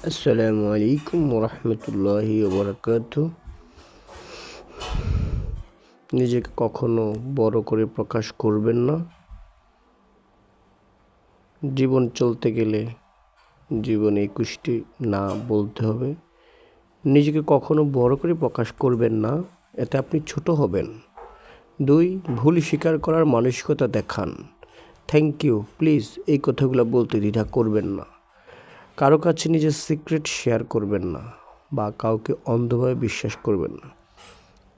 আসসালামু আলাইকুম রহমতুল্লাহি ওবরাকাতু। নিজেকে কখনো বড় করে প্রকাশ করবেন না। জীবন চলতে গেলে জীবনে 21টি না বলতে হবে। নিজেকে কখনো বড় করে প্রকাশ করবেন না, এতে আপনি ছোট হবেন। 2, ভুল স্বীকার করার মানসিকতা দেখান। থ্যাংক ইউ, প্লিজ এই কথাগুলো বলতে দ্বিধা করবেন না। কারো কাছে নিজের সিক্রেট শেয়ার করবেন না বা কাউকে অন্ধভাবে বিশ্বাস করবেন না।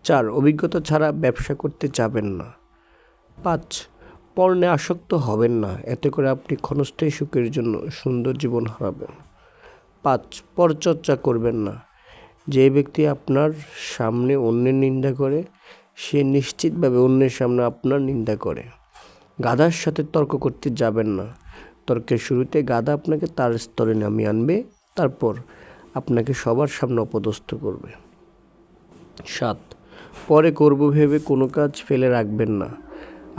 4, অভিজ্ঞতা ছাড়া ব্যবসা করতে যাবেন না। 5, পণ্যে আসক্ত হবেন না, এতে করে আপনি ক্ষণস্থায়ী সুখের জন্য সুন্দর জীবন হারাবেন। 5, পরচর্চা করবেন না। যে ব্যক্তি আপনার সামনে অন্যের নিন্দা করে, সে নিশ্চিতভাবে অন্যের সামনে আপনার নিন্দা করে। গাধার সাথে তর্ক করতে যাবেন না। তর্কের শুরুতে গাধা আপনাকে তার স্তরে নামিয়ে আনবে, তারপর আপনাকে সবার সামনে অপদস্থ করবে। 7, পরে করব ভেবে কোনো কাজ ফেলে রাখবেন না।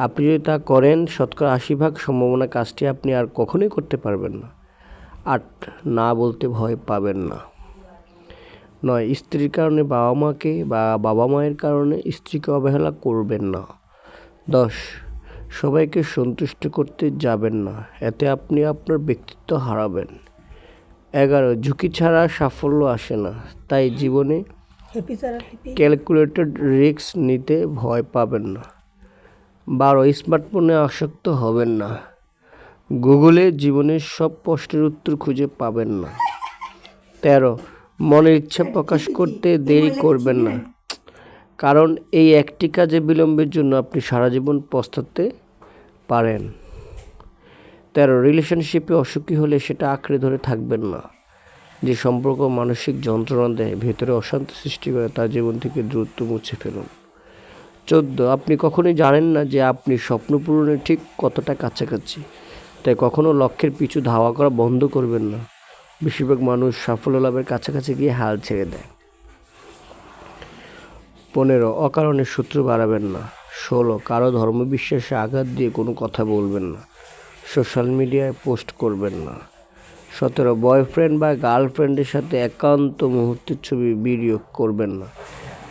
আপনি যদি তা করেন, শতকরা 80% সম্ভাবনা কাজটি আপনি আর কখনোই করতে পারবেন না। 8, না বলতে ভয় পাবেন না। 9, স্ত্রীর কারণে বাবা মায়ের কারণে স্ত্রীকে অবহেলা করবেন না। 10, সবাইকে সন্তুষ্ট করতে যাবেন না, এতে আপনি আপনার ব্যক্তিত্ব হারাবেন। 11, ঝুঁকি ছাড়া সাফল্য আসে না, তাই জীবনে ক্যালকুলেটেড রিস্ক নিতে ভয় পাবেন না। 12, স্মার্টফোনে আসক্ত হবেন না। গুগলে জীবনের সব প্রশ্নের উত্তর খুঁজে পাবেন না। 13, মনের ইচ্ছা প্রকাশ করতে দেরি করবেন না, কারণ এই একটি কাজে বিলম্বের জন্য আপনি সারা জীবন পস্তাতে পারেন। 13, রিলেশনশিপে অসুখী হলে সেটা আঁকড়ে ধরে থাকবেন না। যে সম্পর্ক মানসিক যন্ত্রণা দেয়, ভেতরে অশান্তি সৃষ্টি করে, তার জীবন থেকে দ্রুত মুছে ফেলুন। 14, আপনি কখনোই জানেন না যে আপনি স্বপ্ন পূরণের ঠিক কতটা কাছাকাছি, তাই কখনো লক্ষ্যের পিছু ধাওয়া করা বন্ধ করবেন না। বেশিরভাগ মানুষ সাফল্য লাভের কাছাকাছি গিয়ে হাল ছেড়ে দেয়। 15, অকারণে শত্রু বাড়াবেন না। 16, কারো ধর্মবিশ্বাসে আঘাত দিয়ে কোনো কথা বলবেন না। সোশ্যাল মিডিয়ায় পোস্ট করবেন না। 17, বয়ফ্রেন্ড বা গার্লফ্রেন্ডের সাথে একান্ত মুহূর্তের ছবি ভিডিও করবেন না।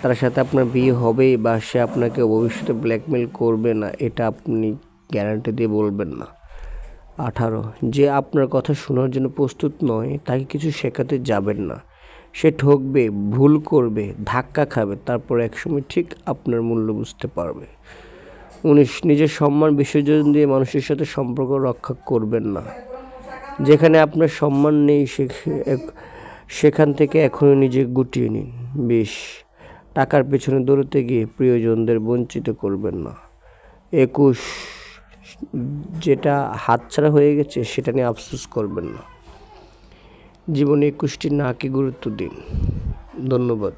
তার সাথে আপনার বিয়ে হবেই বা সে আপনাকে ভবিষ্যতে ব্ল্যাকমেল করবে না, এটা আপনি গ্যারান্টি দিয়ে বলবেন না। 18, যে আপনার কথা শোনার জন্য প্রস্তুত নয়, তাকে কিছু শেখাতে যাবেন না। সে ঠকবে, ভুল করবে, ধাক্কা খাবে, তারপর একসময় ঠিক আপনার মূল্য বুঝতে পারবে। 19, নিজের সম্মান বিসর্জন দিয়ে মানুষের সাথে সম্পর্ক রক্ষা করবেন না। যেখানে আপনার সম্মান নেই সেখান থেকে এখনই নিজে গুটিয়ে নিন। 20, টাকার পেছনে দৌড়তে গিয়ে প্রিয়জনদের বঞ্চিত করবেন না। 21, যেটা হাতছাড়া হয়ে গেছে সেটা নিয়ে আফসোস করবেন না। জীবনে 21টি নাকে গুরুত্ব দিন। ধন্যবাদ।